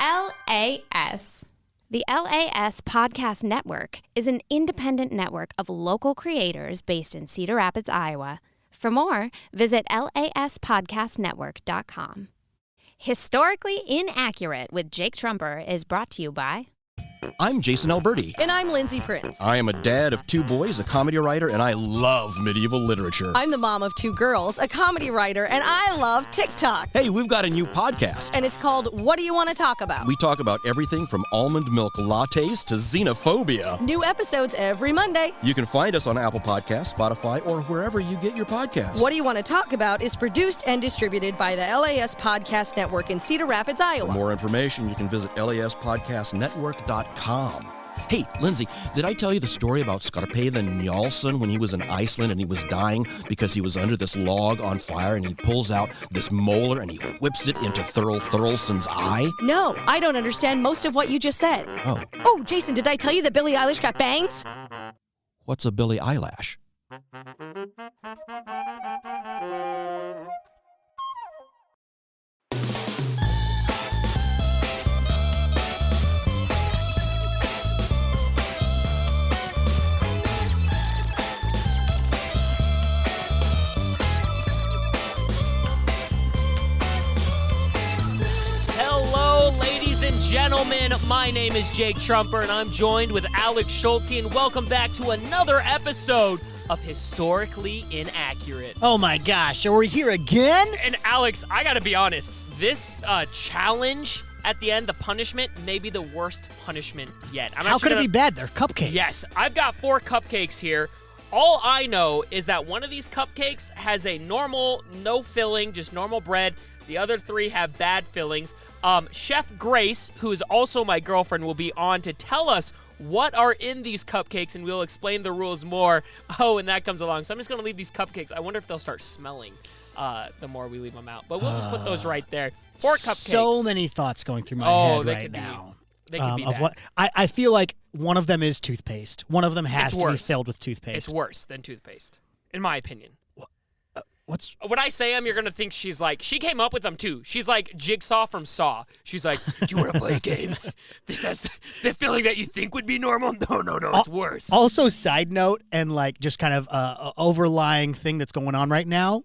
L.A.S. The L.A.S. Podcast Network is an independent network of local creators based in Cedar Rapids, Iowa. For more, visit laspodcastnetwork.com. Historically Inaccurate with Jake Truemper is brought to you by... I'm Jason Alberti. And I'm Lindsay Prince. I am a dad of 2 boys, a comedy writer, and I love medieval literature. I'm the mom of 2 girls, a comedy writer, and I love TikTok. Hey, we've got a new podcast. And it's called What Do You Want to Talk About? We talk about everything from almond milk lattes to xenophobia. New episodes every Monday. You can find us on Apple Podcasts, Spotify, or wherever you get your podcasts. What Do You Want to Talk About is produced and distributed by the L.A.S. Podcast Network in Cedar Rapids, Iowa. For more information, you can visit laspodcastnetwork.com. Hey, Lindsay, did I tell you the story about Skarphe the Njálsson when he was in Iceland and he was dying because he was under this log on fire and he pulls out this molar and he whips it into Thurl Thurlson's eye? No, I don't understand most of what you just said. Oh, Jason, did I tell you that Billie Eilish got bangs? What's a Billie Eyelash? Gentlemen, my name is Jake Truemper, and I'm joined with Alex Schulte, and welcome back to another episode of Historically Inaccurate. Oh my gosh, are we here again? And Alex, I gotta be honest, this challenge at the end, the punishment, may be the worst punishment yet. How could it be bad? They're cupcakes. Yes, I've got 4 cupcakes here. All I know is that one of these cupcakes has a normal, no filling, just normal bread. The other 3 have bad fillings. Chef Grace, who is also my girlfriend, will be on to tell us what are in these cupcakes, and we'll explain the rules more. Oh, and that comes along. So I'm just going to leave these cupcakes. I wonder if they'll start smelling the more we leave them out. But we'll just put those right there. 4 cupcakes. So many thoughts going through my head right now. They could be bad. What I feel like one of them is toothpaste. One of them has to be filled with toothpaste. It's worse than toothpaste, in my opinion. When I say them, you're going to think she's like, she came up with them too. She's like Jigsaw from Saw. She's like, do you want to play a game? This has the feeling that you think would be normal. No, it's worse. Also, side note, and like just kind of overlying thing that's going on right now,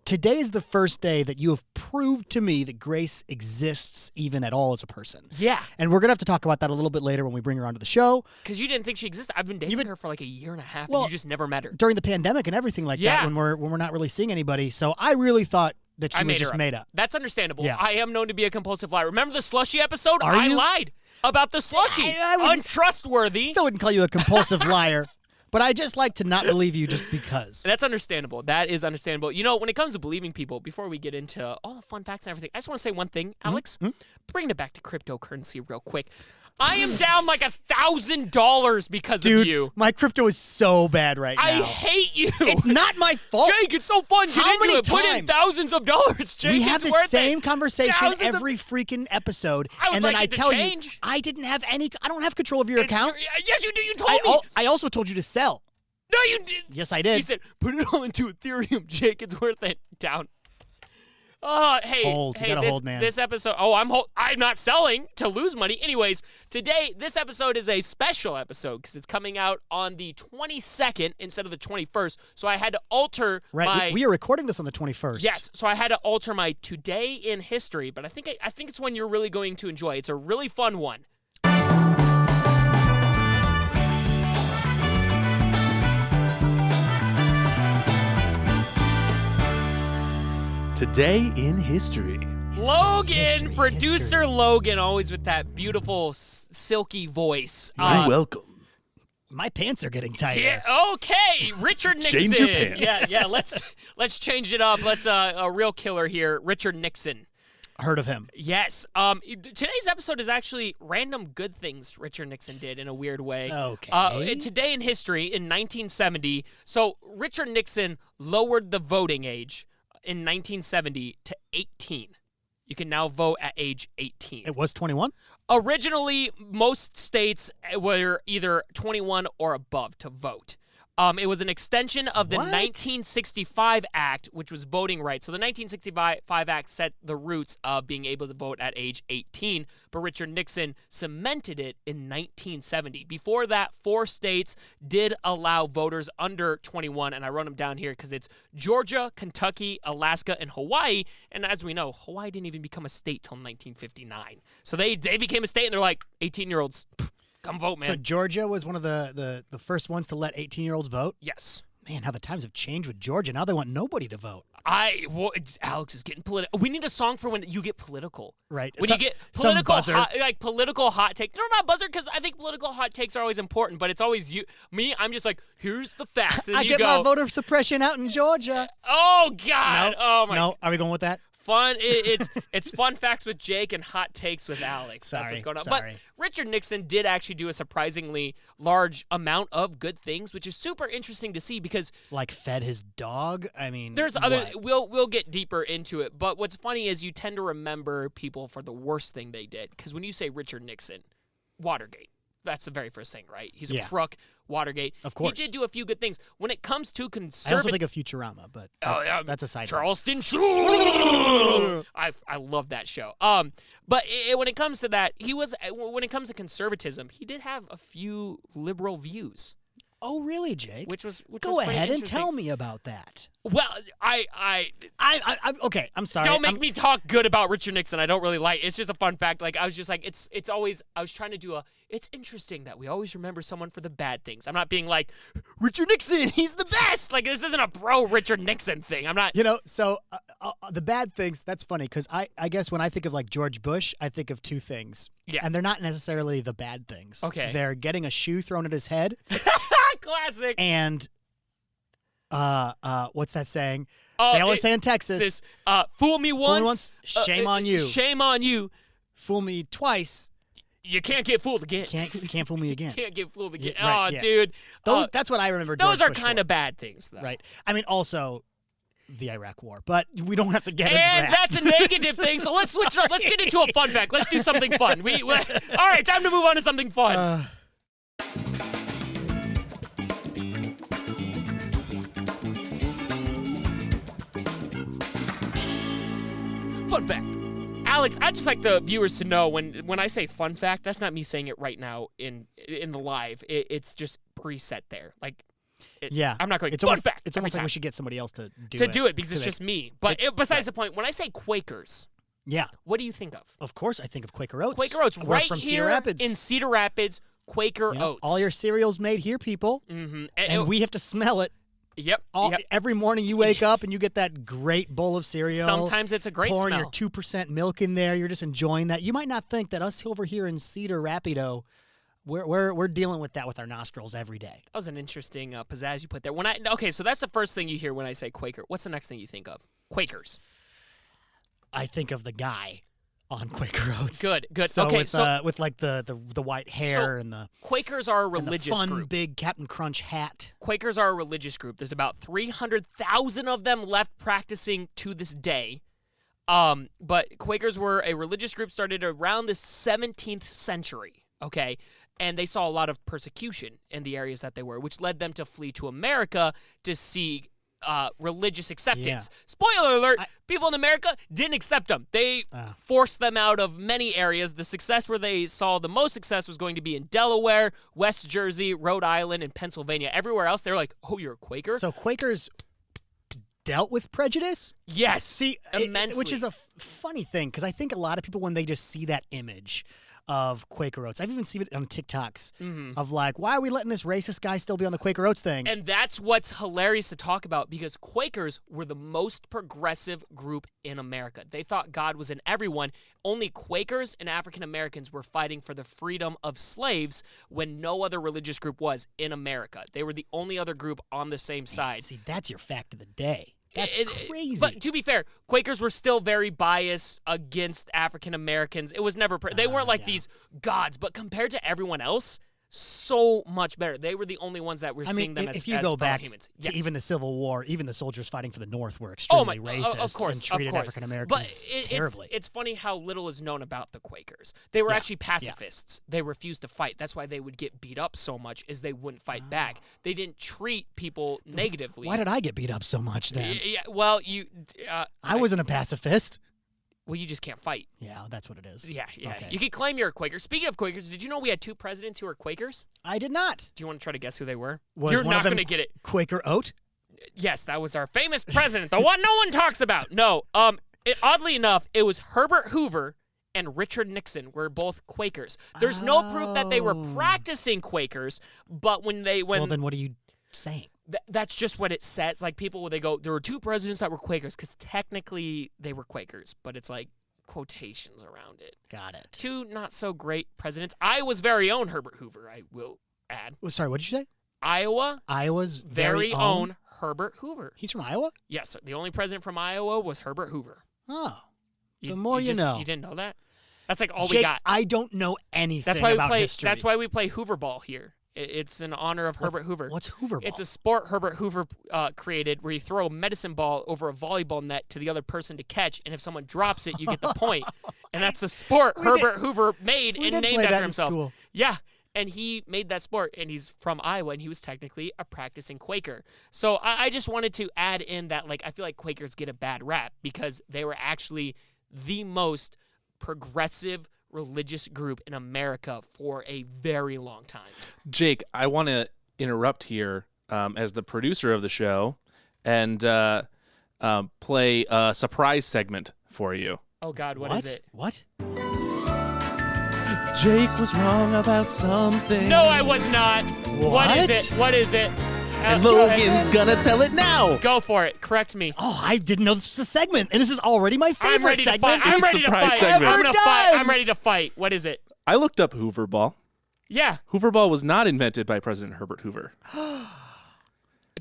today is the first day that you have proved to me that Grace exists even at all as a person. Yeah. And we're going to have to talk about that a little bit later when we bring her onto the show. Because you didn't think she existed. I've been dating her for like a year and a half, well, and you just never met her. During the pandemic and everything like that, when we're not really seeing anybody. So I really thought that she was just made up. That's understandable. Yeah. I am known to be a compulsive liar. Remember the slushy episode? I lied about the slushy. Untrustworthy. Still wouldn't call you a compulsive liar. But I just like to not believe you just because. That's understandable. That is understandable. You know, when it comes to believing people, before we get into all the fun facts and everything, I just want to say one thing, Alex. Bring it back to cryptocurrency real quick. I am down like $1,000 because of you. My crypto is so bad right now. I hate you. It's not my fault. Jake, it's so fun. Get into it. Put in thousands of dollars, Jake. We have the same conversation every freaking episode. And then I tell you, I didn't have any, I don't have control of your account. Yes, you do. You told me. I also told you to sell. No, you did. Yes, I did. You said, put it all into Ethereum, Jake. It's worth it. Down. Hey, hold, man. This episode, I'm not selling to lose money. Anyways, today, this episode is a special episode because it's coming out on the 22nd instead of the 21st. So I had to alter we are recording this on the 21st. Yes, so I had to alter my Today in History, but I think it's one you're really going to enjoy. It's a really fun one. Today in History. Logan, producer Logan, always with that beautiful, silky voice. You're welcome. My pants are getting tighter. Yeah, okay, Richard Nixon. Change your pants. Yeah. Let's change it up. Let's a real killer here, Richard Nixon. Heard of him? Yes. Today's episode is actually random good things Richard Nixon did in a weird way. Okay. Today in history, in 1970, so Richard Nixon lowered the voting age in 1970 to 18. You can now vote at age 18. It was 21? Originally, most states were either 21 or above to vote. It was an extension of the 1965 Act, which was voting rights. So the 1965 Act set the roots of being able to vote at age 18, but Richard Nixon cemented it in 1970. Before that, 4 states did allow voters under 21, and I wrote them down here because it's Georgia, Kentucky, Alaska, and Hawaii. And as we know, Hawaii didn't even become a state till 1959. So they became a state, and they're like, 18-year-olds, come vote, man. So Georgia was one of the first ones to let 18-year-olds vote? Yes. Man, how the times have changed with Georgia. Now they want nobody to vote. Alex is getting political. We need a song for when you get political. Right. When you get political hot take. No, not buzzer, because I think political hot takes are always important, but it's always you. Me, I'm just like, here's the facts. And I get my voter suppression out in Georgia. Oh, God. No, oh, my. No, are we going with that? Fun. It's fun facts with Jake and hot takes with Alex. That's what's going on. Sorry. But Richard Nixon did actually do a surprisingly large amount of good things, which is super interesting to see because like fed his dog. I mean, there's other. We'll get deeper into it. But what's funny is you tend to remember people for the worst thing they did because when you say Richard Nixon, Watergate. That's the very first thing, right? He's a crook. Watergate. Of course. He did do a few good things. When it comes to I conservative... also think of Futurama, but that's a side Charleston Show! I love that show. But when it comes to that, when it comes to conservatism, he did have a few liberal views. Oh, really, Jake? Which was Go ahead and tell me about that. Well, okay, I'm sorry. Don't make me talk good about Richard Nixon. I don't really like it. It's just a fun fact. Like, I was just like, it's always, I was trying to do it's interesting that we always remember someone for the bad things. I'm not being like, Richard Nixon, he's the best. Like, this isn't a Richard Nixon thing. I'm not. So the bad things, that's funny because I guess when I think of like George Bush, I think of 2 things. Yeah. And they're not necessarily the bad things. Okay. They're getting a shoe thrown at his head. Classic. And what's that saying? They always say in Texas, fool me once, shame on you. Shame on you. Fool me twice. You can't get fooled again. Can't fool me again. Can't get fooled again. Yeah, right, dude. That's what I remember George Those are Bush kind for. of bad things, though. Right. I mean, also the Iraq War, but we don't have to get into and that. That's a negative thing, so let's switch it up. Let's get into a fun fact. Let's do something fun. All right, time to move on to something fun. Fun fact. Alex, I'd just like the viewers to know when I say fun fact, that's not me saying it right now in the live. It's just preset there. Like, I'm not going, fun fact. It's almost like we should get somebody else to do it. Because it's just me. But besides the point, when I say Quakers, what do you think of? Of course, I think of Quaker Oats. Quaker Oats, We're right from here Cedar Rapids. in Cedar Rapids, Quaker Oats. All your cereal's made here, people. Mm-hmm. And we have to smell it. Yep. Every morning you wake up and you get that great bowl of cereal. Sometimes it's a great pouring smell. your 2% milk in there. You're just enjoying that. You might not think that us over here in Cedar Rapido, we're dealing with that with our nostrils every day. That was an interesting pizzazz you put there. So that's the first thing you hear when I say Quaker. What's the next thing you think of? Quakers. I think of the guy on Quaker Oats. Good. So okay, with like the white hair and the Quakers are a religious fun, group. Big Captain Crunch hat. Quakers are a religious group. There's about 300,000 of them left practicing to this day. But Quakers were a religious group started around the 17th century. Okay. And they saw a lot of persecution in the areas that they were, which led them to flee to America to see religious acceptance. Yeah. Spoiler alert, people in America didn't accept them. They forced them out of many areas. The success where they saw the most success was going to be in Delaware, West Jersey, Rhode Island, and Pennsylvania. Everywhere else, they were like, oh, you're a Quaker? So Quakers dealt with prejudice? Yes, See, immensely. which is a funny thing, because I think a lot of people, when they just see that image of Quaker Oats, I've even seen it on TikToks of like, why are we letting this racist guy still be on the Quaker Oats thing? And that's what's hilarious to talk about because Quakers were the most progressive group in America. They thought God was in everyone. Only Quakers and African Americans were fighting for the freedom of slaves when no other religious group was in America. They were the only other group on the same side. See, that's your fact of the day. That's crazy. But to be fair, Quakers were still very biased against African Americans. It was never they weren't like these gods, but compared to everyone else, so much better. They were the only ones that were seeing them as if you go back humans. to Yes. even the Civil War, even the soldiers fighting for the North were extremely racist of course, and treated of course. African Americans But terribly. it's funny how little is known about the Quakers. They were actually pacifists. They refused to fight. That's why they would get beat up so much, is they wouldn't fight back. They didn't treat people negatively. Why did I get beat up so much then? Yeah, well, I wasn't a pacifist. Well, you just can't fight. Yeah, that's what it is. Yeah. Okay. You could claim you're a Quaker. Speaking of Quakers, did you know we had 2 presidents who were Quakers? I did not. Do you want to try to guess who they were? Was You're one not of them going to get it. Quaker Oat? Yes, that was our famous president, the one no one talks about. No, oddly enough, it was Herbert Hoover and Richard Nixon were both Quakers. There's no proof that they were practicing Quakers, but when Well, then what are you saying? that's just what it says. Like, people, they go, there were 2 presidents that were Quakers, because technically they were Quakers, but it's like quotations around it. Got it. 2 not so great presidents. Iowa's very own Herbert Hoover, I will add. Oh, sorry, what did you say? Iowa's very own Herbert Hoover. He's from Iowa? Yes, the only president from Iowa was Herbert Hoover. Oh, the more you know. You didn't know that? That's like all Jake, we got. I don't know anything about history. That's why we play Hoover ball here. It's in honor of Herbert Hoover. What's Hoover ball? It's a sport Herbert Hoover created where you throw a medicine ball over a volleyball net to the other person to catch, and if someone drops it, you get the point. And that's the sport Herbert Hoover made and named after himself. School. Yeah, and he made that sport, and he's from Iowa, and he was technically a practicing Quaker. So I just wanted to add in that, like, I feel like Quakers get a bad rap because they were actually the most progressive religious group in America for a very long time. Jake, I want to interrupt here as the producer of the show and play a surprise segment for you. Oh, God, what is it? What? Jake was wrong about something. No, I was not. What is it? What is it? And Logan's gonna tell it now. Go for it. Correct me. Oh, I didn't know this was a segment, and this is already my favorite I'm ready segment. to fight. I'm ready to fight. Segment. I'm ready to fight. What is it? I looked up Hoover ball. Yeah. Hoover ball was not invented by President Herbert Hoover.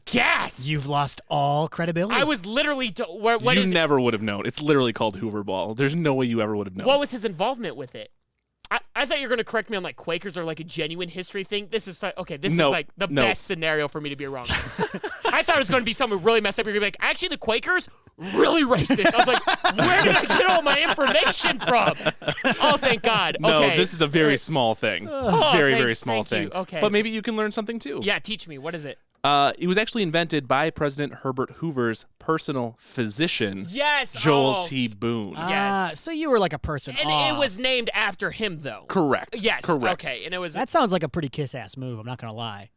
Gas. You've lost all credibility. I was literally. What you is never would have known. It's literally called Hoover ball. There's no way you ever would have known. What was his involvement with it? I thought you were going to correct me on, like, Quakers are like a genuine history thing. This is like, okay, this is like the best scenario for me to be wrong. I thought it was going to be something really messed up. You're going to be like, actually, the Quakers, really racist. I was like, where did I get all my information from? Oh, thank God. No, okay. this is a very small thing. Very small thing. Okay. But maybe you can learn something too. Yeah, teach me. What is it? It was actually invented by President Herbert Hoover's personal physician, Yes. Joel T. Boone. Yes. So you were like a person And off. it was named after him, though. Correct. Yes. Correct. Okay. And it was. That sounds like a pretty kiss-ass move, I'm not going to lie.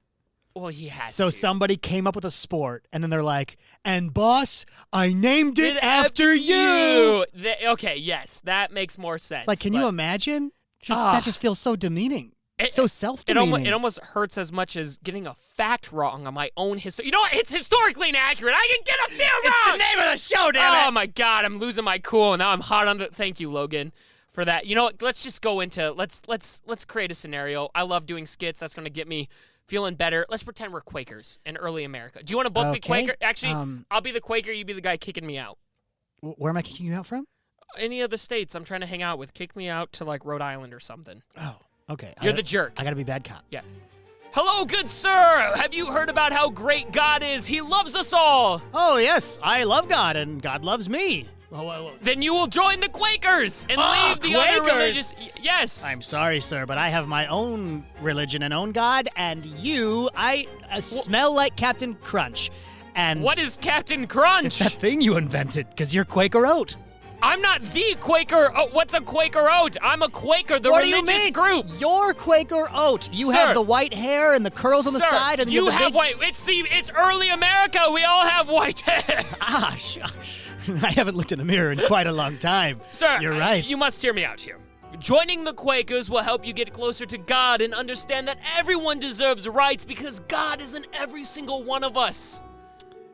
Well, he has So to. somebody came up with a sport, and then they're like, and boss, I named it after you. Okay, yes, that makes more sense. Like, can you imagine? That just feels so demeaning. So self-demeaning. It almost hurts as much as getting a fact wrong on my own history. You know what? It's historically inaccurate. I can get a feel wrong. It's the name of the show, damn it. Oh, my God. I'm losing my cool. Now I'm hot on the... Thank you, Logan, for that. You know what? Let's just go into... Let's create a scenario. I love doing skits. That's going to get me feeling better. Let's pretend we're Quakers in early America. Do you want to both be Quaker? Actually, I'll be the Quaker. You be the guy kicking me out. Where am I kicking you out from? Any of the states I'm trying to hang out with. Kick me out to, like, Rhode Island or something. Oh, okay. You're the jerk. I got to be bad cop. Yeah. Hello, good sir. Have you heard about how great God is? He loves us all. Oh, yes. I love God, and God loves me. Then you will join the Quakers and leave the other religious... Yes. I'm sorry, sir, but I have my own religion and own God, and I smell like Captain Crunch. And what is Captain Crunch? It's that thing you invented, because you're Quaker Oat. I'm not the Quaker. Oh, what's a Quaker Oat? I'm a Quaker, the religious group. You're Quaker Oat. You have the white hair and the curls on the side, and you have white. It's early America. We all have white hair. I haven't looked in the mirror in quite a long time. Sir, you're right. You must hear me out here. Joining the Quakers will help you get closer to God and understand that everyone deserves rights because God is in every single one of us.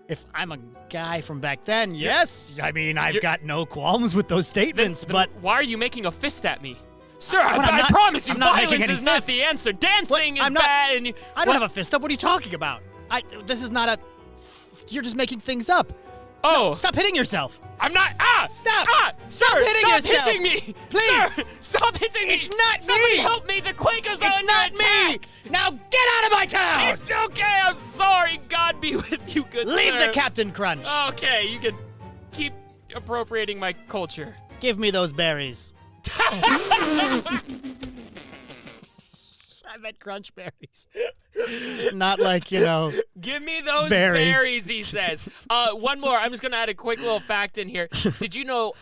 If I'm a guy from back then, yes. I mean, I've got no qualms with those statements, but... Why are you making a fist at me? Sir, I promise you, violence is not the answer. Dancing is bad. And I don't have a fist up. What are you talking about? This is not a... You're just making things up. Oh. Stop hitting yourself. I'm not. Stop. Stop hitting yourself. hitting me. Please. Sir, stop hitting me. It's not Somebody me. help me. The Quakers are It's under not attack. me. Now get out of my town. It's okay. I'm sorry. God be with you, good Leave sir. the Captain Crunch. Okay, you can keep appropriating my culture. Give me those berries. I meant crunch berries. Not like, Give me those berries. berries, he says. One more. I'm just going to add a quick little fact in here. Did you know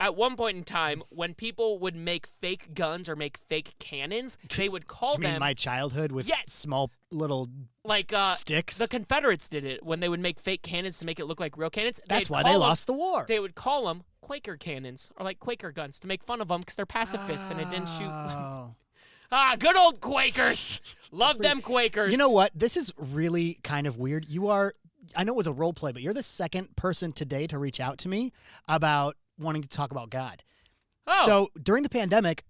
at one point in time, when people would make fake guns or make fake cannons, they would call You mean them my childhood with small little like sticks? The Confederates did it when they would make fake cannons to make it look like real cannons. That's why they lost the war. They would call them Quaker cannons or like Quaker guns to make fun of them because they're pacifists and it didn't shoot. Good old Quakers. Love them Quakers. You know what? This is really kind of weird. I know it was a role play, but you're the second person today to reach out to me about wanting to talk about God. Oh. So during the pandemic,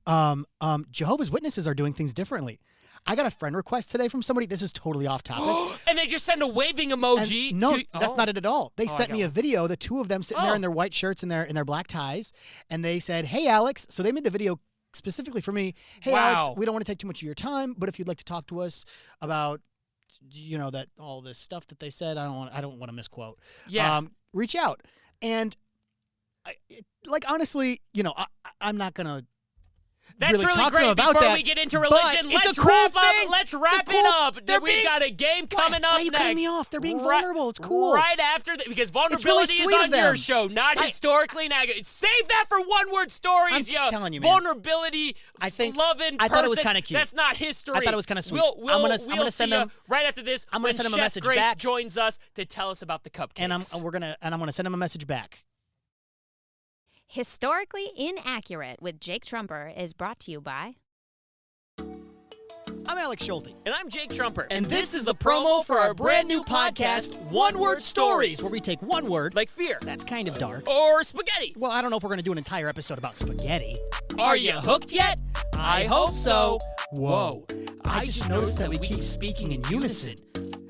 Jehovah's Witnesses are doing things differently. I got a friend request today from somebody. This is totally off topic. And they just send a waving emoji. No, that's not it at all. They I sent got me a one. video, the two of them sitting there in their white shirts and their black ties, and they said, "Hey, Alex." So they made the video specifically for me. "Hey, Alex, Wow. we don't want to take too much of your time, but if you'd like to talk to us about, that all this stuff that they said, I don't want to misquote. Yeah. Reach out." And honestly, I'm not gonna. That's really really talk to them great. about Before that, we get into but religion, it's let's a cool wrap thing. up. Let's It's a wrap cool- it up. they're We've being- got a game coming Why up are you next. cutting me off? They're being vulnerable. It's cool. Right after that, because really vulnerability sweet is of on your them. show, not historically inaccurate. Save that for one-word stories. I'm just telling you, man. Vulnerability, loving I thought it was person, kinda cute. That's not history. I thought it was kinda sweet. We'll I'm gonna see send ya them- right after this. I'm gonna when send them a Chef message Grace back. joins us to tell us about the cupcakes. And I'm gonna send them a message back. Historically Inaccurate with Jake Truemper is brought to you by... I'm Alex Schulte. And I'm Jake Truemper. And this is the promo for our brand new podcast, One Word Stories, where we take one word, like fear, that's kind of dark, or spaghetti. well, I don't know if we're going to do an entire episode about spaghetti. Are you hooked yet? I hope so. Whoa. I just noticed that we keep speaking in unison.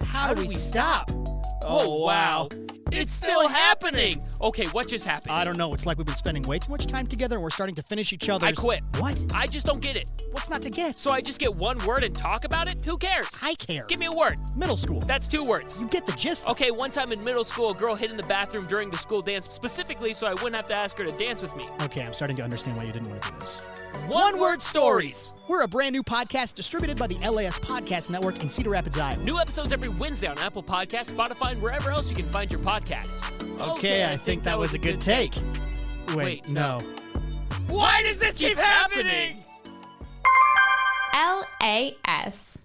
How do we stop? Oh, wow. It's still happening. Okay, what just happened? I don't know. It's like we've been spending way too much time together and we're starting to finish each other's... I quit. What? I just don't get it. What's not to get? So I just get one word and talk about it? Who cares? I care. Give me a word. Middle school. That's 2 words. You get the gist. Okay, one time in middle school, a girl hid in the bathroom during the school dance specifically so I wouldn't have to ask her to dance with me. Okay, I'm starting to understand why you didn't want to do this. One Word Stories. We're a brand new podcast distributed by the L.A.S. Podcast Network in Cedar Rapids, Iowa. New episodes every Wednesday on Apple Podcasts, Spotify, and wherever else you can find your podcasts. Okay, I think that was a good take. Wait, no. Why does this keep happening? L.A.S.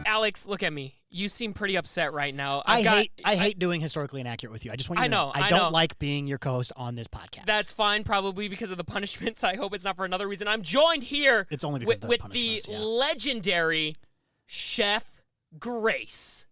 Alex, look at me. You seem pretty upset right now. I hate doing historically inaccurate with you. I just want you to know. I don't like being your co-host on this podcast. That's fine, probably because of the punishments. I hope it's not for another reason. I'm joined here It's only because of the with the punishments, yeah. legendary Chef Grace.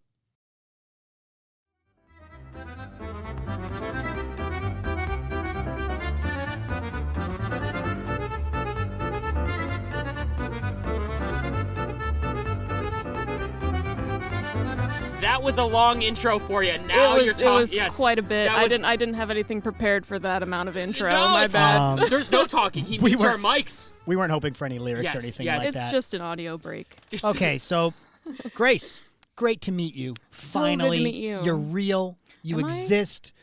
That was a long intro for you. Now you're talking. It was Yes. quite a bit. That I was- didn't have anything prepared for that amount of intro. No, My it's- bad. There's no talking. He We needs were- our mics. We weren't hoping for any lyrics or Yes, anything yes. like It's that. just an audio break. Okay, so Grace, great to meet you. Finally, good to meet you. You're real. You Am I? exist.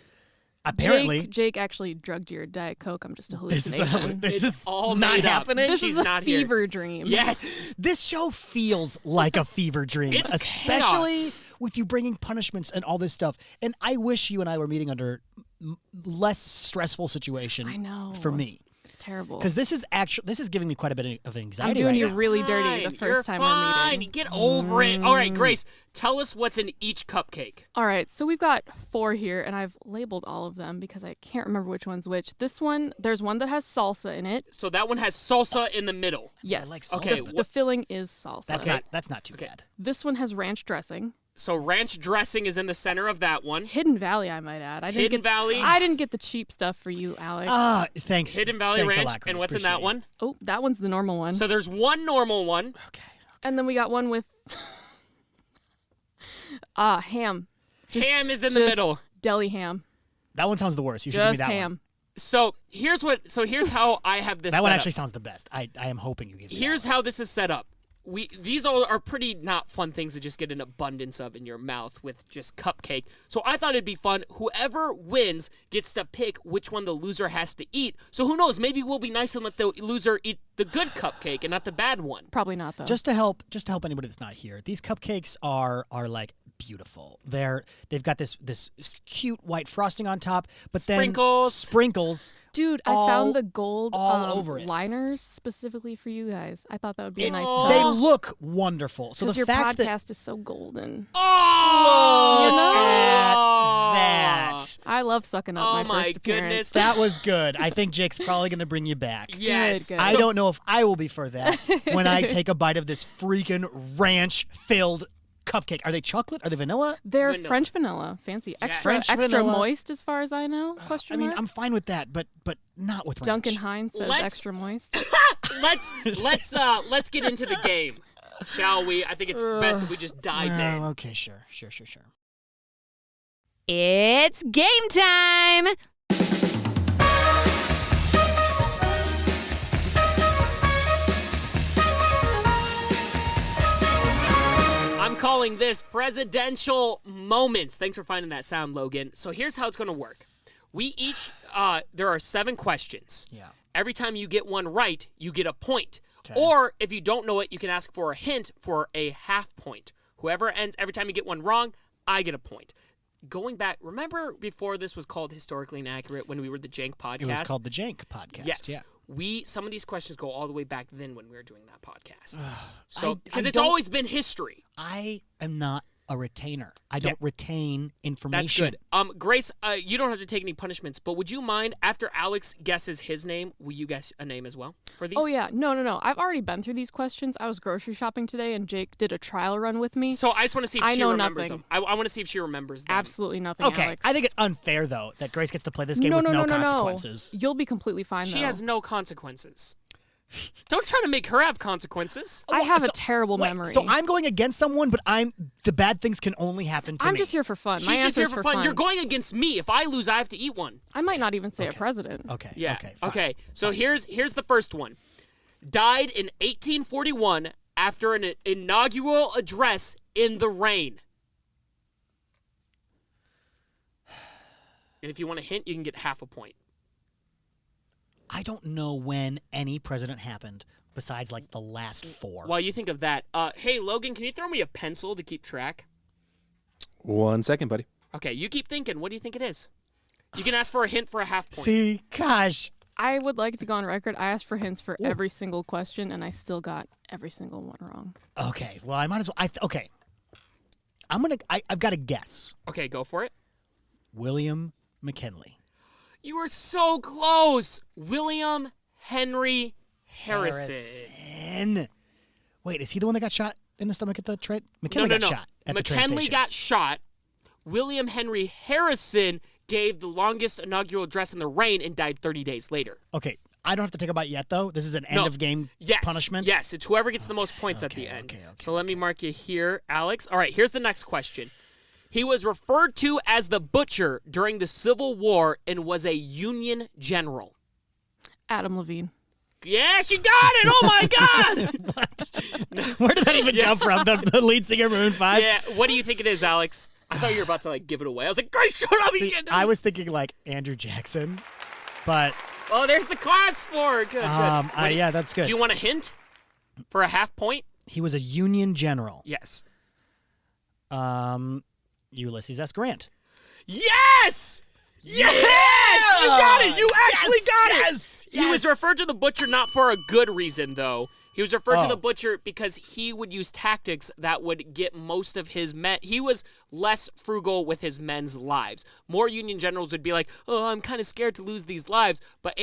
Apparently, Jake actually drugged your Diet Coke. I'm just a this hallucination. is It's all not made up. happening. This She's is a not here. fever dream. Yes. This show feels like a fever dream, It's especially chaos. with you bringing punishments and all this stuff. And I wish you and I were meeting under less stressful situation. I know. For me, It's terrible. because this is giving me quite a bit of anxiety. I'm doing right you now. really dirty the Fine. first You're time fine. we're meeting. Get over it. All right, Grace, tell us what's in each cupcake. All right, so we've got 4 here, and I've labeled all of them because I can't remember which one's which. This one, there's one that has salsa in it. So that one has salsa in the middle. Yes. like Okay, salsa. The filling is salsa. That's not too Okay. bad. This one has ranch dressing. So ranch dressing is in the center of that one. Hidden Valley, I might add. Hidden Valley. I didn't get the cheap stuff for you, Alex. Thanks. Hidden Valley Thanks a Ranch. lot, Grace. And what's in Appreciate that it. one? Oh, that one's the normal one. So there's one normal one. Okay. And then we got one with ham. Ham is in the middle. Deli ham. That one sounds the worst. You should give me Just that ham. one. So here's how I have this That set one up. actually sounds the best. I am hoping you give me Here's that one. how this is set up. These all are pretty not fun things to just get an abundance of in your mouth with just cupcake. So I thought it'd be fun. Whoever wins gets to pick which one the loser has to eat. So who knows? Maybe we'll be nice and let the loser eat the good cupcake and not the bad one. Probably not, though. Just to help anybody that's not here. These cupcakes are like beautiful. They've got this cute white frosting on top, but then sprinkles. Dude, I found the gold all over it. liners specifically for you guys. I thought that would be a nice touch. They look wonderful. So the Because your fact podcast is so golden. Oh! Look at that. I love sucking up my my first appearance. goodness. That was good. I think Jake's probably going to bring you back. Yes. Good. I don't know if I will be for that when I take a bite of this freaking ranch-filled cupcake. Are they chocolate? Are they vanilla? They're Vanilla. French vanilla. Fancy. Extra French extra vanilla. moist as far as I know. I mean, I'm fine with that, but not with ranch. Duncan Hines says Let's- extra moist. Let's get into the game, shall we? I think it's best if we just dive in. Okay, sure. It's game time! I'm calling this presidential moments. Thanks for finding that sound, Logan. So here's how it's going to work. We each, there are 7 questions. Yeah. Every time you get one right, you get a point. Okay. Or if you don't know it, you can ask for a hint for a half point. Whoever ends, every time you get one wrong, I get a point. Going back, remember before this was called Historically Inaccurate when we were the Jank podcast? It was called the Jank podcast. Yes. Yeah. Some of these questions go all the way back then when we were doing that podcast. So I because it's don't- always been history. I am not a retainer. I don't retain information. That's good. Grace, you don't have to take any punishments, but would you mind after Alex guesses his name, will you guess a name as well for these? Oh, yeah. No. I've already been through these questions. I was grocery shopping today, and Jake did a trial run with me. So I just want to see if I she know remembers nothing. them. I want to see if she remembers them. Absolutely nothing, Okay, Alex. I think it's unfair though that Grace gets to play this game with no consequences. You'll be completely fine, She though. has no consequences. Don't try to make her have consequences. I have a terrible Wait, memory. So I'm going against someone, but the bad things can only happen to me. I'm just here for fun. My She's just answer here is for for fun. You're going against me. If I lose, I have to eat one. I might not even say a president. Okay. Yeah. Okay. Fine. Okay. So here's the first one. Died in 1841 after an inaugural address in the rain. And if you want a hint, you can get half a point. I don't know when any president happened besides like the last 4. While you think of that, hey Logan, can you throw me a pencil to keep track? 1 second, buddy. Okay, you keep thinking. What do you think it is? You can ask for a hint for a half point. See, gosh. I would like to go on record. I asked for hints for every single question, and I still got every single one wrong. Okay. Well, I might as well. Okay. I've got a guess. Okay, go for it. William McKinley. You were so close. William Henry Harrison. Wait, is he the one that got shot in the stomach at the train? McKinley got shot at the train McKinley station. got shot. William Henry Harrison gave the longest inaugural address in the rain and died 30 days later. Okay. I don't have to take a bite yet, though. This is an end of game punishment. Yes, it's whoever gets the most points at the end. So let me mark you here, Alex. All right, here's the next question. He was referred to as the Butcher during the Civil War and was a Union general. Adam Levine. Yes, you got it! Oh my God! Where did that even come from? The lead singer of Maroon 5? Yeah, what do you think it is, Alex? I thought you were about to give it away. I was like, Grace, shut up! See, I was thinking like Andrew Jackson, but Oh, there's the claps for it. Good, good. yeah, that's good. Do you want a hint for a half point? He was a Union general. Yes. Ulysses S. Grant. Yes! Yes! You got it! You actually got it! Yes! He was referred to the Butcher not for a good reason, though. He was referred to Oh. the Butcher because he would use tactics that would get most of his men. He was less frugal with his men's lives. More Union generals would be like, oh, I'm kind of scared to lose these lives. But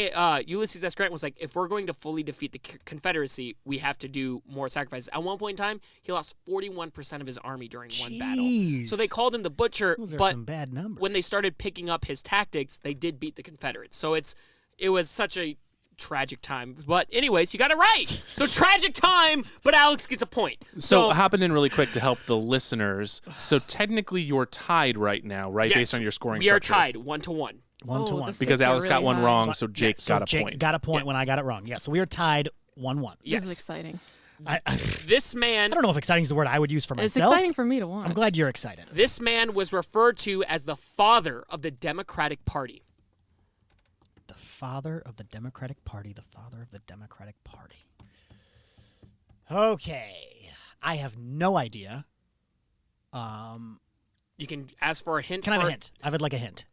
Ulysses S. Grant was like, if we're going to fully defeat the Confederacy, we have to do more sacrifices. At one point in time, he lost 41% of his army during one battle. So they called him the Butcher, Those are but some bad numbers. when they started picking up his tactics, they did beat the Confederates. So it was such a tragic time. But anyways, you got it right. So tragic time, but Alex gets a point. So hopping in really quick to help the listeners. So technically you're tied right now, right? Yes, Based on your scoring we are structure. tied 1-1. 1-1. the stakes Because are Alex got really one high. wrong, so Jake got a Jake point. got a point when Yes. I got it wrong. Yeah, so we are tied 1-1. Yes. This is exciting. I This man, don't know if exciting is the word I would use for It's myself. exciting for me to watch. I'm glad you're excited. this man was referred to as the father of the Democratic Party. The father of the Democratic Party. The father of the Democratic Party. Okay. I have no idea. You can ask for a hint. Can I have for a hint? I would like a hint.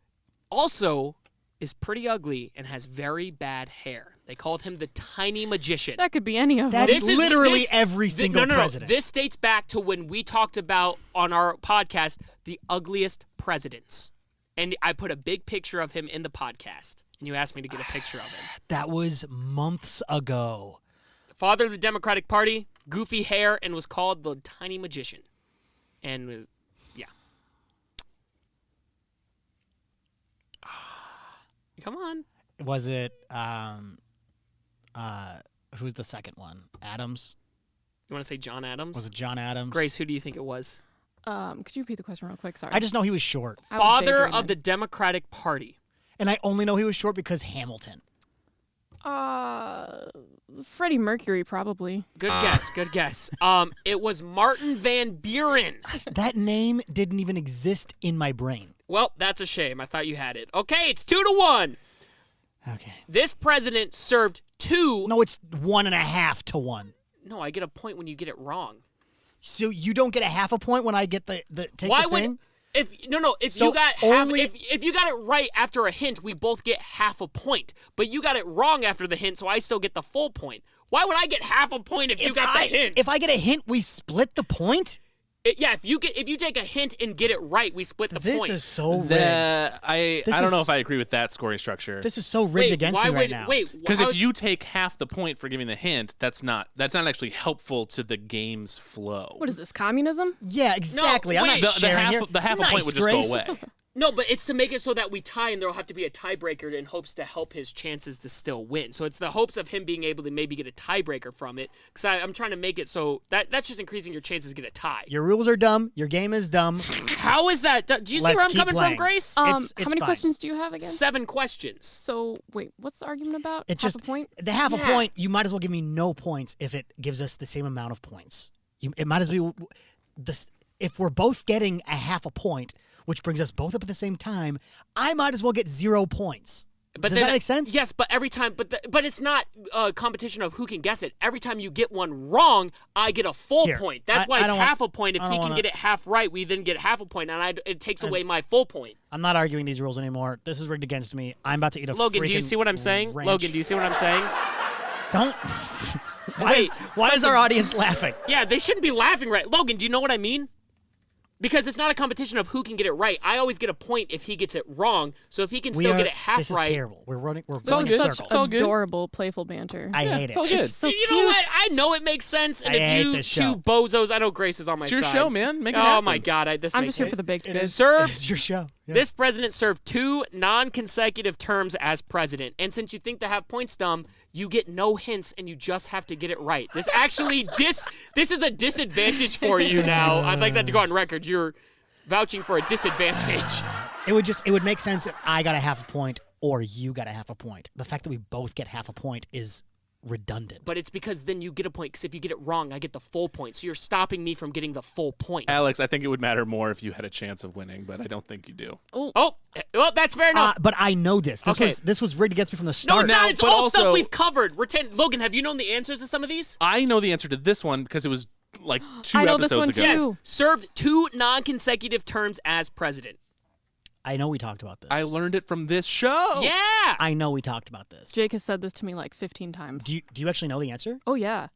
Also, is pretty ugly and has very bad hair. They called him the Tiny Magician. That could be any of That's them. This is- literally this- every single no. president. This dates back to when we talked about on our podcast the ugliest presidents. And I put a big picture of him in the podcast. And you asked me to get a picture of him. That was months ago. Father of the Democratic Party, goofy hair, and was called the Tiny Magician. And was, yeah. Come on. Was it who's the second one? Adams? You want to say John Adams? Was it John Adams? Grace, who do you think it was? Could you repeat the question real quick? Sorry. I just know he was short. I was Father daydreaming. of the Democratic Party. And I only know he was short because Hamilton. Freddie Mercury, probably. Good guess. Good guess. It was Martin Van Buren. That name didn't even exist in my brain. Well, that's a shame. I thought you had it. Okay, it's 2-1. Okay. This president served two. No, it's 1.5 to 1. No, I get a point when you get it wrong. So you don't get a half a point when I get the take Why the would thing? if So you got only- if you got it right after a hint, we both get half a point. But you got it wrong after the hint, so I still get the full point. Why would I get half a point if you got the hint? If I get a hint, we split the point? Yeah, if you take a hint and get it right, we split the This point. is so rigged. I This don't know is- if I agree with that scoring structure. This is so rigged Wait, against why me would right now. wait? Because how if is- you take half the point for giving the hint, that's not actually helpful to the game's flow. What is this, communism? Yeah, exactly. I'm wait. not the sharing here. half a Nice, point would just Grace. go away. No, but it's to make it so that we tie and there'll have to be a tiebreaker in hopes to help his chances to still win. So it's the hopes of him being able to maybe get a tiebreaker from it. Because I'm trying to make it so that's just increasing your chances to get a tie. Your rules are dumb. Your game is dumb. How is that? Do you see Let's where I'm keep coming playing. from, Grace? How It's many fine. questions do you have again? 7 questions. So, wait, what's the argument about? It Half just a point? the half a Yeah. point. You might as well give me no points if it gives us the same amount of points. It might as well be this. If we're both getting a half a point, which brings us both up at the same time, I might as well get 0 points. But Does then, that make sense? Yes, but every time, but it's not a competition of who can guess it. Every time you get one wrong, I get a full Here, point. That's I why it's don't want- half a point. If I he don't can wanna- get it half right, we then get half a point, and it takes away my full point. I'm not arguing these rules anymore. This is rigged against me. I'm about to eat a Logan, do you freaking see what I'm saying? ranch. Logan, do you see what I'm saying? Don't. Wait, why is our audience laughing? Yeah, they shouldn't be laughing, right? Logan, do you know what I mean? Because it's not a competition of who can get it right. I always get a point if he gets it wrong. So if he can still get it half This right. is terrible. We're running. We're This going in is such circles. all good. adorable, playful banter. I hate It's it. all good. so You cute. know what? I know it makes sense, and I hate if you this show. two bozos, I know Grace is on my It's your side. show, man. Make it Oh happen. my God, this I'm makes just here sense. for the baked It goods. is. Serve- It's your show. Yeah. This president served 2 non-consecutive terms as president, and since you think to have points dumb, you get no hints and you just have to get it right. This actually this is a disadvantage for you now. I'd like that to go on record. You're vouching for a disadvantage. It would make sense if I got a half a point or you got a half a point. The fact that we both get half a point is redundant. But it's because then you get a point, because if you get it wrong, I get the full point. So you're stopping me from getting the full point. Alex, I think it would matter more if you had a chance of winning, but I don't think you do. Oh, well, that's fair enough. But I know this. Okay. This was rigged against me from the No, start. it's not. Now, It's but all stuff also- we've covered. Logan, have you known the answers to some of these? I know the answer to this one because it was like 2 I know this episodes one ago. too. Yes. Served 2 non-consecutive terms as president. I know we talked about this. I learned it from this show. Yeah. I know we talked about this. Jake has said this to me like 15 times. Do you actually know the answer? Oh, yeah.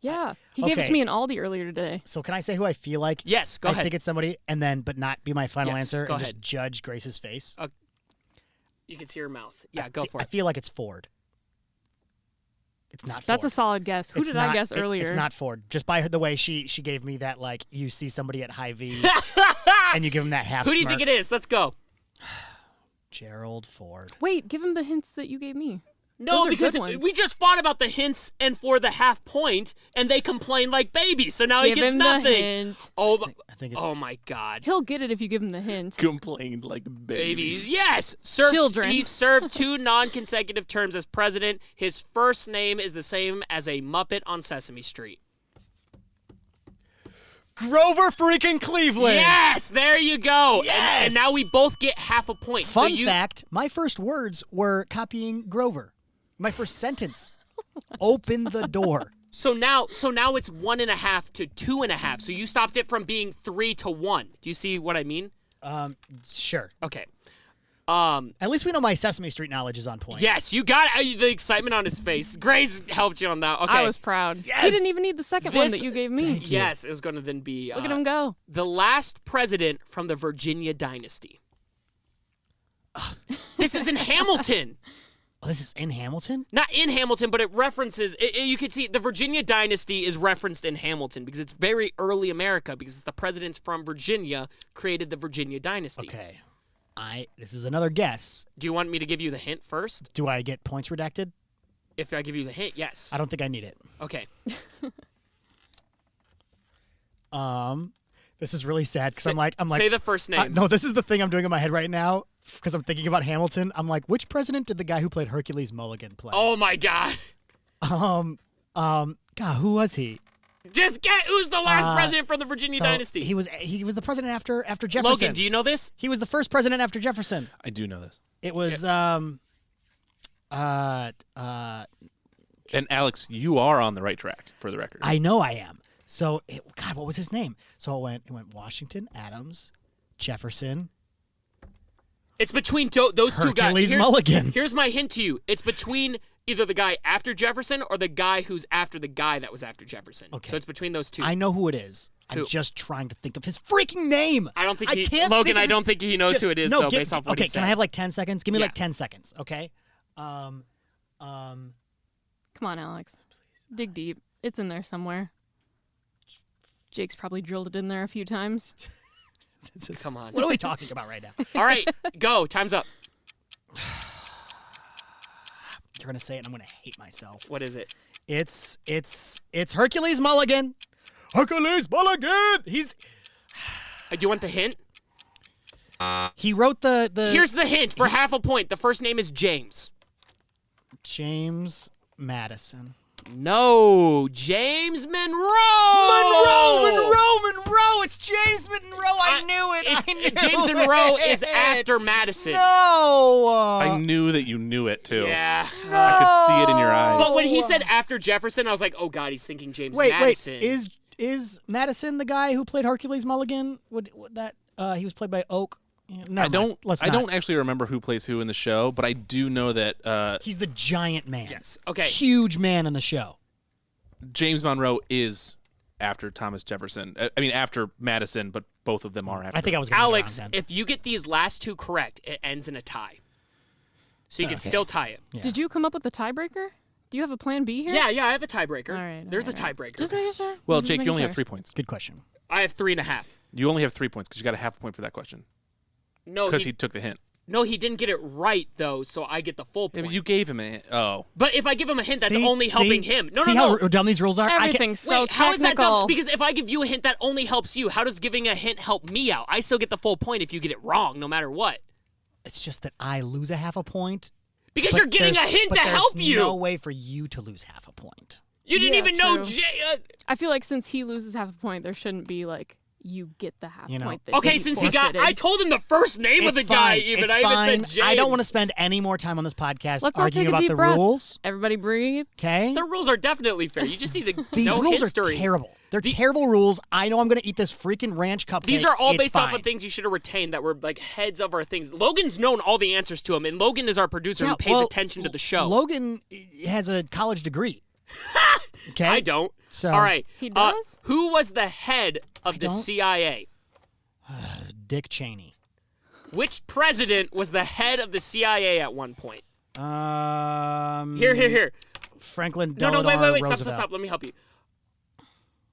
Yeah. He gave it Okay. to me in Aldi earlier today. So can I say who I feel like? Yes, go I ahead. think it's somebody, and then but not be my final Yes, answer, go and ahead. just judge Grace's face. You can see her mouth. Yeah, go for I it. feel like it's Ford. It's not. That's a Ford. solid guess. Who It's did I not- guess it- earlier? It's not Ford. Just by the way she gave me that, like, you see somebody at Hy-Vee and you give him that half. Who do you think it is? Let's go. Gerald Ford. Wait, give him the hints that you gave me. No, Those are because good ones. we just fought about the hints and for the half point, and they complained like babies, so now he Give gets him nothing. the hint. Oh, I think it's oh my God. He'll get it if you give him the hint. Complained like Babies. babies. Yes. Children. He served 2 non-consecutive terms as president. His first name is the same as a Muppet on Sesame Street. Grover freaking Cleveland. Yes, there you go. Yes! And now we both get half a point. Fun fact, my first words were copying Grover. My first sentence, open the door. So now it's 1.5 to 2.5. So you stopped it from being 3 to 1. Do you see what I mean? Sure. Okay. At least we know my Sesame Street knowledge is on point. Yes, you got the excitement on his face. Grace helped you on that. Okay. I was proud. Yes! He didn't even need the second one This- that you gave me. Yes, it was going to then be Look at him go. the last president from the Virginia dynasty. This is in Hamilton. Oh, this is in Hamilton? Not in Hamilton, but it references, you can see the Virginia dynasty is referenced in Hamilton because it's very early America because the presidents from Virginia created the Virginia dynasty. Okay. This is another guess. Do you want me to give you the hint first? Do I get points redacted? If I give you the hint, yes. I don't think I need it. Okay. This is really sad because I'm like say the first name. no, this is the thing I'm doing in my head right now because I'm thinking about Hamilton. I'm like, which president did the guy who played Hercules Mulligan play? Oh my God. God, who was he? Just get who's the last president from the Virginia dynasty. He was the president after Jefferson. Logan, do you know this? He was the first president after Jefferson. I do know this. It was And Alex, you are on the right track, for the record. I know I am. So God, what was his name? So it went Washington, Adams, Jefferson. It's between those two guys. Hercules Mulligan. Here's my hint to you. It's between either the guy after Jefferson or the guy who's after the guy that was after Jefferson. Okay. So it's between those two. I know who it is. Who? I'm just trying to think of his freaking name. I don't think I he, can't Logan, think of I his- don't think he knows who it is, no, though, based off what he okay, said. can I have like 10 seconds? Give me Yeah. like 10 seconds, okay? Come on, Alex. Dig deep. It's in there somewhere. Jake's probably drilled it in there a few times. Come on. What are we talking about right now? All right, go. Time's up. You're gonna say it and I'm gonna hate myself. What is it? It's Hercules Mulligan. Hercules Mulligan! Do you want the hint? He wrote the Here's the hint for half a point. The first name is James. James Madison. No, James Monroe. Monroe! It's James Monroe! I knew it! James Monroe is after Madison. No! I knew that you knew it, too. Yeah. I could see it in your eyes. But when he said after Jefferson, I was like, oh, God, he's thinking James Wait, Madison. is Madison the guy who played Hercules Mulligan? Would that he was played by Oak? Yeah, never mind. Let's I not. don't actually remember who plays who in the show, but I do know that He's the giant man. Yes. Okay. Huge man in the show. James Monroe is after Thomas Jefferson. I mean, after Madison, but both of them are after. I think I was gonna Alex, get it wrong then. if you get these last two correct, it ends in a tie. So you can still tie it. Yeah. Did you come up with a tiebreaker? Do you have a plan B here? Yeah, I have a tiebreaker. All right. There's all a right. tiebreaker. Just making sure. Well, Just Jake, you making only have sure. 3 points. Good question. I have 3.5. You only have 3 points because you got a half a point for that question. No, Because he, he took the hint. no, he didn't get it right, though, so I get the full Yeah, point. but you gave him a hint. Oh. But if I give him a hint, that's See? only helping See? him. No, See no, no. how dumb these rules are? Everything's so Wait, how is that technical. dumb? Because if I give you a hint, that only helps you. How does giving a hint help me out? I still get the full point if you get it wrong, no matter what. It's just that I lose a half a point. Because but you're getting a there's- hint but to help there's you. no way for you to lose half a point. You didn't Yeah, even know true. Jay. I feel like since he loses half a point, there shouldn't be like you get the half You know. point. That Okay, he since he got, forfeited. I told him the first name of It's the guy. fine. Even It's I even fine. said James. I don't want to spend any more time on this podcast Let's all arguing take a about deep the breath. rules. Everybody breathe. Okay. The rules are definitely fair. You just need to These know rules history. are terrible. They're terrible rules. I know I'm going to eat this freaking ranch cupcake. These are all It's based off fine. of things you should have retained that were like heads of our things. Logan's known all the answers to them, and Logan is our producer who pays attention to the show. Logan has a college degree. Okay. I don't. So All right. He does? Who was the head of the don't. CIA? Dick Cheney. Which president was the head of the CIA at one point? Here. Franklin No, Delano wait. Roosevelt. Stop. Let me help you.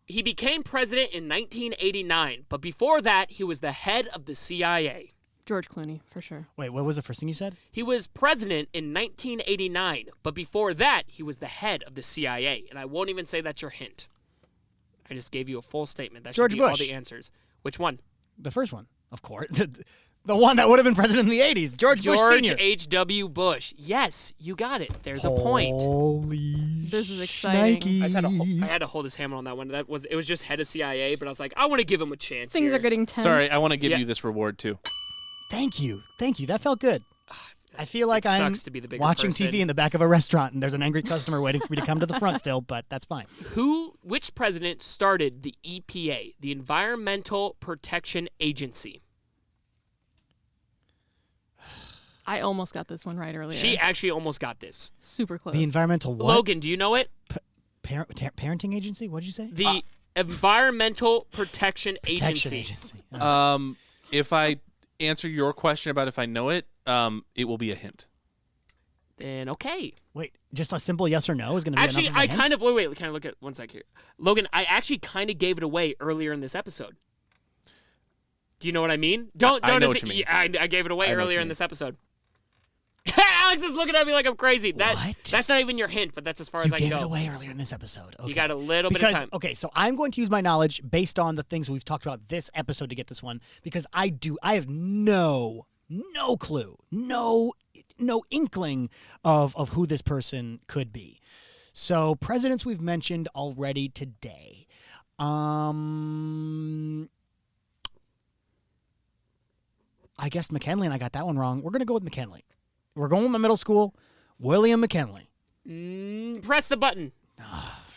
He became president in 1989, but before that, he was the head of the CIA. George Clooney, for sure. Wait, what was the first thing you said? He was president in 1989, but before that, he was the head of the CIA. And I won't even say that's your hint. I just gave you a full statement. That George should be all Bush. the answers. Which one? The first one, of course. The one that would have been president in the 80s. George Bush Sr. H.W. Bush. Yes, you got it. There's a point. Holy This is exciting. shnikes. I had to hold his hammer on that one. It was just head of CIA, but I was like, I want to give him a chance. Things here. are getting tense. Sorry, I want to give Yeah. you this reward too. Thank you. That felt good. I feel like It I'm sucks to be the bigger watching person. TV in the back of a restaurant, and there's an angry customer waiting for me to come to the front still, but that's fine. Which president started the EPA, the Environmental Protection Agency? I almost got this one right earlier. She actually almost got this. Super close. The environmental what? Logan, do you know it? Parenting agency? What did you say? The Environmental Protection Protection Agency. agency. If I answer your question about if I know it, it will be a hint. Then okay. Wait, just a simple yes or no is going to be Actually, enough of a I hint? kind of wait. Can I look at one sec here, Logan? I actually kind of gave it away earlier in this episode. Do you know what I mean? Don't. I know what you mean. I gave it away I know what earlier you in mean. this episode. Alex is looking at me like I'm crazy. What? That's not even your hint, but that's as far You as I gave can it go. away earlier in this episode. Okay. You got a little bit because, of time. Okay, so I'm going to use my knowledge based on the things we've talked about this episode to get this one because I have no clue, no inkling of who this person could be. So presidents we've mentioned already today. I guess McKinley, and I got that one wrong. We're going to go with McKinley. We're going with my middle school, William McKinley. Press the button.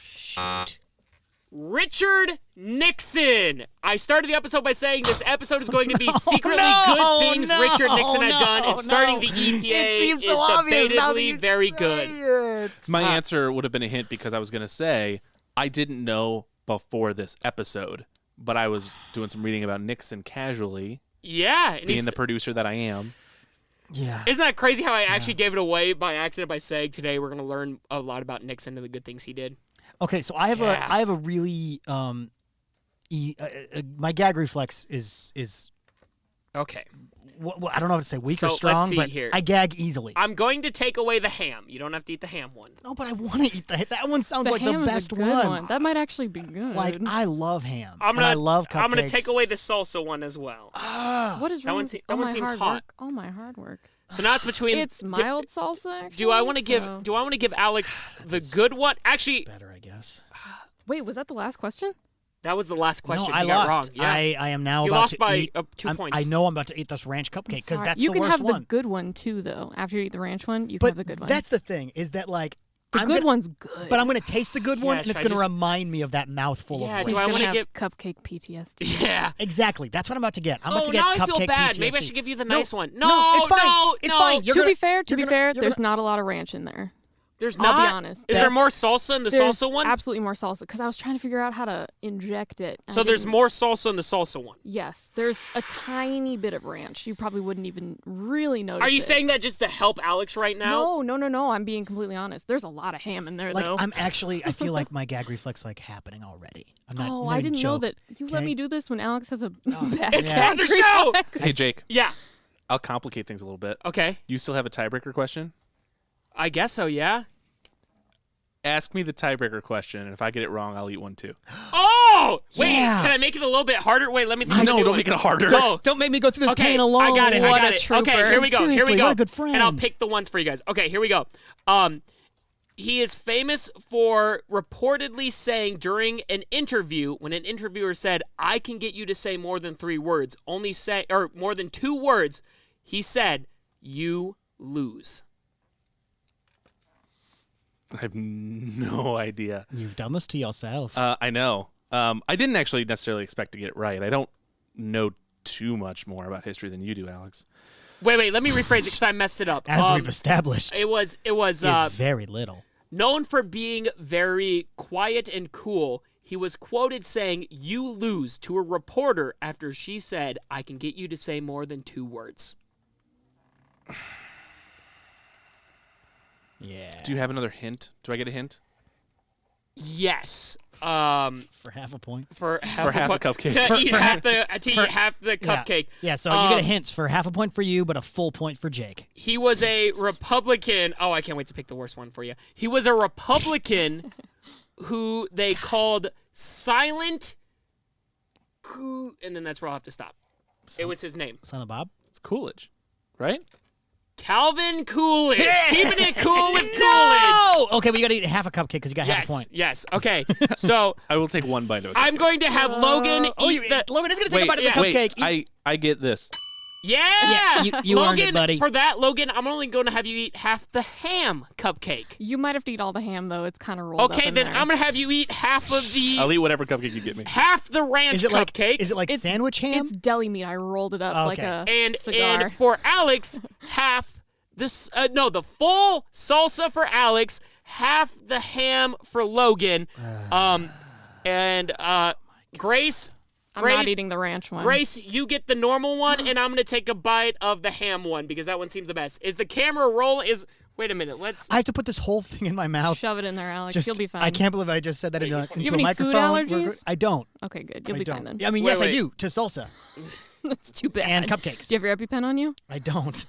Shoot. Richard Nixon. I started the episode by saying this episode is going to be secretly good things Richard Nixon had done, and starting the EPA It seems is so obvious now that debatably you very say good. it. My answer would have been a hint because I was going to say I didn't know before this episode, but I was doing some reading about Nixon casually, Yeah. And being the producer that I am. Yeah. isn't that crazy how I actually gave it away by accident by saying today we're going to learn a lot about Nixon and the good things he did? Okay, so I have a really my gag reflex is Okay. I don't know how to say weak So, or let's strong, see but here. I gag easily. I'm going to take away the ham. You don't have to eat the ham one. No, but I want to eat that one. Sounds The like ham the is a best good one. That might actually be good. Like I love ham. I'm and gonna, I love cupcakes. I'm going to take away the salsa one as well. What is That wrong one with se- all that one my seems hard hot. work? All my hard work. So now it's between. It's mild salsa. Actually, Do I want to give? so- Do I want to give Alex the good one? Actually, better, I guess. Wait, was that the last question? that was the last question. No, I you got lost. wrong. Yeah. I am now You about lost to by, eat. 2 points. I know I'm about to eat this ranch cupcake because Sorry. that's you the can worst have one. the good one too, though. After you eat the ranch one, you can But have the good one. that's the thing is that like the I'm good gonna, one's good. But I'm going to taste the good one, Yeah, and it's should I going to just- remind me of that mouthful Yeah, of do ranch. I He's wanna gonna have give- cupcake PTSD. Yeah. Exactly. That's what I'm about to get. I'm about Oh, to get now I cupcake feel bad. PTSD. Maybe I should give you the No, nice one. no, No, it's fine. no, It's no. fine. To be fair, you're there's gonna- not a lot of ranch in there. There's I'll not. be honest. Is there more salsa in the There's salsa one? absolutely more salsa because I was trying to figure out how to inject it. and So I there's didn't- more salsa in the salsa one. Yes, there's a tiny bit of ranch. You probably wouldn't even really notice. Are you it. saying that just to help Alex right now? No. I'm being completely honest. There's a lot of ham in there, Like though. I'm actually, I feel like my gag reflex like happening already. I'm not. Oh, no I didn't know joke, that. You let okay? me do this when Alex has a bad It's Yeah. part of the show. reflex. Hey, Jake, Yeah. I'll complicate things a little bit. Okay. You still have a tiebreaker question? I guess so. Yeah. Ask me the tiebreaker question, and if I get it wrong, I'll eat one too. Oh, wait. Yeah. Can I make it a little bit harder? Wait, let me think. of a No, new don't one. make it harder. Don't make me go through this Okay, pain alone. I got it. What I got a it. Okay, trooper. here we go. Here we Seriously, go. what a good friend. And I'll pick the ones for you guys. Okay, here we go. He is famous for reportedly saying during an interview, when an interviewer said, "I can get you to say more than 3 words, only say or more than 2 words," he said, "You lose." I have no idea. You've done this to yourself. I know. I didn't actually necessarily expect to get it right. I don't know too much more about history than you do, Alex. Wait, let me rephrase it because I messed it up. As we've established, It was is very little. known for being very quiet and cool. He was quoted saying, "You lose," to a reporter after she said, "I can get you to say more than 2 words." Yeah. Do you have another hint? Do I get a hint? Yes. For half a point. For half a cupcake. To eat For half the cupcake. Yeah, so you get a hint for half a point for you, but a full point for Jake. He was a Republican. Oh, I can't wait to pick the worst one for you. He was a Republican who they called Silent and then that's where I'll have to stop. It was his name. Son of Bob? It's Coolidge, right? Calvin Coolidge. Keeping it cool with Coolidge. Oh, okay, but you got to eat half a cupcake because you got half a point. Yes. Okay. So I will take one bite of it. I'm going to have Logan eat the. Logan is going to take a bite of the cupcake. Wait, I get this. Yeah. You Logan, earned it, buddy. For that, Logan, I'm only going to have you eat half the ham cupcake. You might have to eat all the ham, though. It's kind of rolled up Okay, in then there. I'm going to have you eat half of the. I'll eat whatever cupcake you get me. Half the ranch cupcake. Is it like sandwich ham? It's deli meat. I rolled it up like a cigar. And for Alex, half this. The full salsa for Alex, half the ham for Logan, and Grace. I'm not eating the ranch one. Grace, you get the normal one, and I'm going to take a bite of the ham one because that one seems the best. Is the camera roll? Wait a minute. I have to put this whole thing in my mouth. Shove it in there, Alex. You'll be fine. I can't believe I just said that into have a any microphone. food allergies? I don't. Okay, good. You'll be fine then. I mean, yes, I do. To salsa. That's too bad. And cupcakes. Do you have your EpiPen on you? I don't.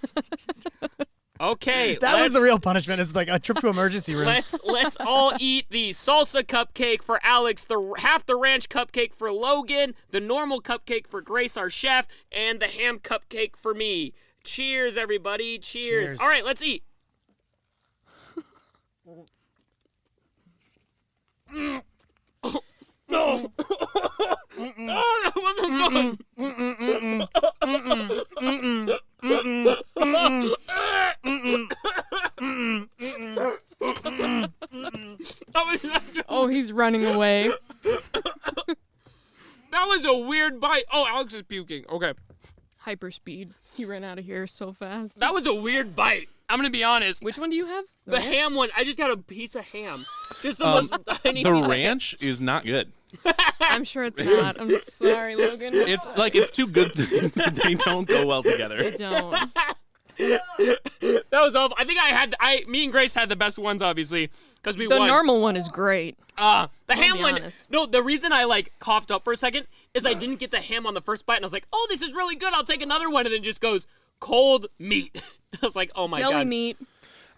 Okay, that was the real punishment. It's like a trip to emergency room. Let's all eat the salsa cupcake for Alex, half the ranch cupcake for Logan, the normal cupcake for Grace, our chef, and the ham cupcake for me. Cheers, everybody. Cheers. All right, let's eat. Oh, he's running away. That was a weird bite. Oh, Alex is puking. Okay. Hyperspeed. He ran out of here so fast. That was a weird bite. I'm going to be honest. Which one do you have? The ham one. I just got a piece of ham. Just the most tiny The piece ranch is not good. I'm sure it's not. I'm sorry, Logan. It's two good things, but they don't go well together. They don't. That was awful. I think me and Grace had the best ones, obviously, because we won. The normal one is great. The ham one. Honest. No, the reason I coughed up for a second is I didn't get the ham on the first bite, and I was like, "Oh, this is really good. I'll take another one," and then it just goes cold meat. I was like, "Oh my god." Deli meat.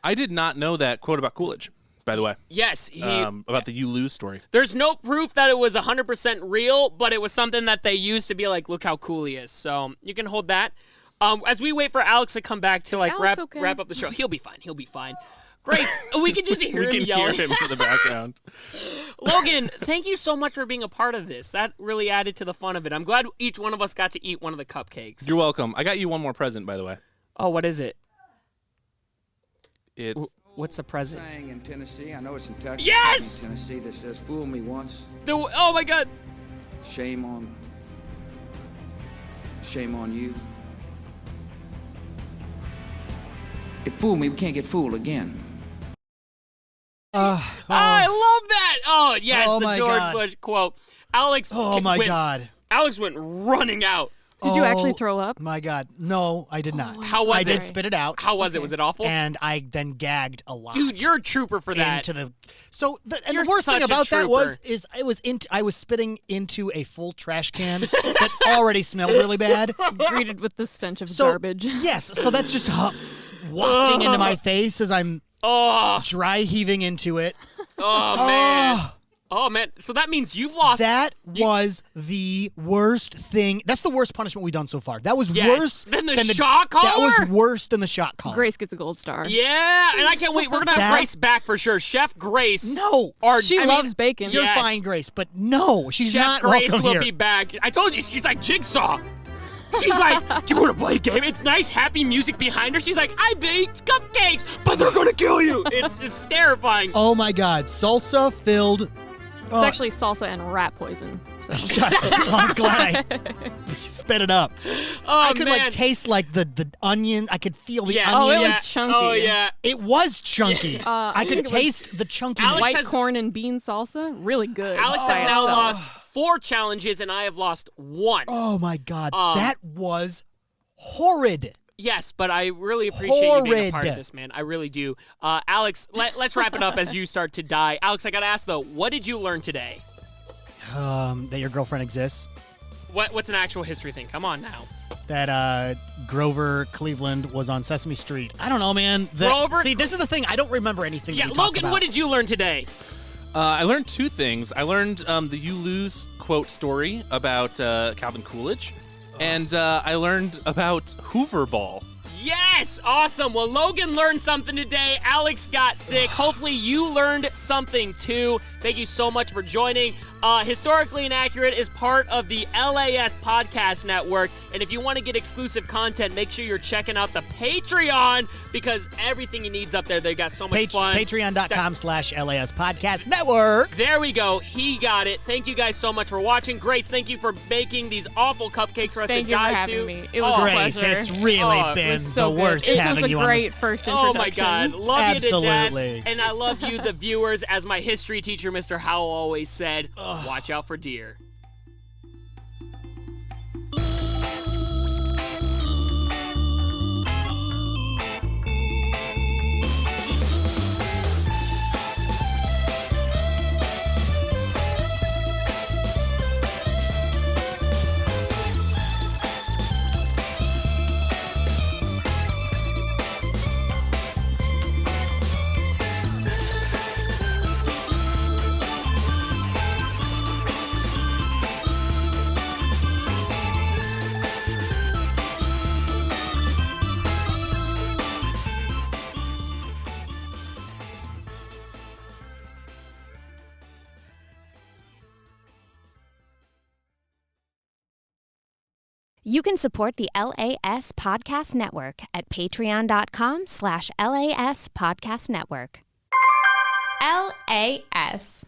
I did not know that quote about Coolidge, by the way. Yes, about the You Lose story. There's no proof that it was 100% real, but it was something that they used to be like, "Look how cool he is." So you can hold that. As we wait for Alex to come back to wrap up the show, he'll be fine. He'll be fine. Grace, we can just hear him yelling. We can hear him in the background. Logan, thank you so much for being a part of this. That really added to the fun of it. I'm glad each one of us got to eat one of the cupcakes. You're welcome. I got you one more present, by the way. Oh, what is it? What's the present? Saying in Tennessee, I know it's in Texas. Yes! In Tennessee, that says "Fool me once." Oh my God! Shame on you. If fool me, we can't get fooled again. I love that. Oh yes, the George God. Bush quote. Alex. Oh my God! Alex went running out. Did you actually throw up? My God. No, I did not. How was I it? did spit it out. How was it? Was it awful? And I then gagged a lot. Dude, you're a trooper for that. The You're worst thing such a about that trooper. I was spitting into a full trash can that already smelled really bad. Greeted with the stench of garbage. Yes, so that's just wafting into my face as I'm dry heaving into it. Oh man. Oh man. So that means you've lost. That was the worst thing. That's the worst punishment we've done so far. That was worse than the shot collar. That was worse than the shot collar. Grace gets a gold star. Yeah, and I can't wait. We're gonna have Grace back for sure. Chef Grace. No, she loves bacon. You're fine, Grace, but no, she's Chef not Grace welcome will here. be back. I told you, she's like Jigsaw. She's like, "Do you want to play a game?" It's nice, happy music behind her. She's like, "I baked cupcakes, but they're gonna kill you." It's terrifying. Oh my God, salsa filled. It's actually salsa and rat poison. So. Shut up. I'm glad I spit it up. I could taste the onion. I could feel the onion. Oh, it was chunky. Oh yeah, it was chunky. I could taste the chunky. White corn and bean salsa, really good. Alex has now lost 4 challenges, and I have lost 1. Oh my God, that was horrid. Yes, but I really appreciate you being a part of Horrid. this, man. I really do. Alex, let's wrap it up as you start to die. Alex, I got to ask, though, what did you learn today? That your girlfriend exists. What's an actual history thing? Come on now. That Grover Cleveland was on Sesame Street. I don't know, man. Grover- See, this is the thing. I don't remember anything. Yeah, we talked Logan, about. what did you learn today? I learned two things. I learned the "You Lose" quote story about Calvin Coolidge, and I learned about Hoover Ball. Yes! Awesome. Well, Logan learned something today. Alex got sick. Hopefully you learned something too. Thank you so much for joining. Historically Inaccurate is part of the L.A.S. podcast network. And if you want to get exclusive content, make sure you're checking out the Patreon because everything you need's up there. They got so much fun. Patreon.com/LAS podcast network. There we go. He got it. Thank you guys so much for watching. Grace, thank you for making these awful cupcakes for us Thank to you for guide having to. me. It was a Grace, pleasure. it's really Oh, it been was so the good. worst This having was a you on. great first Oh introduction. my God. Love Absolutely. you to death. And I love you, the viewers, as my history teacher, Mr. Howell, always said, watch out for deer. You can support the L.A.S. Podcast Network at patreon.com/LAS Podcast Network. L.A.S.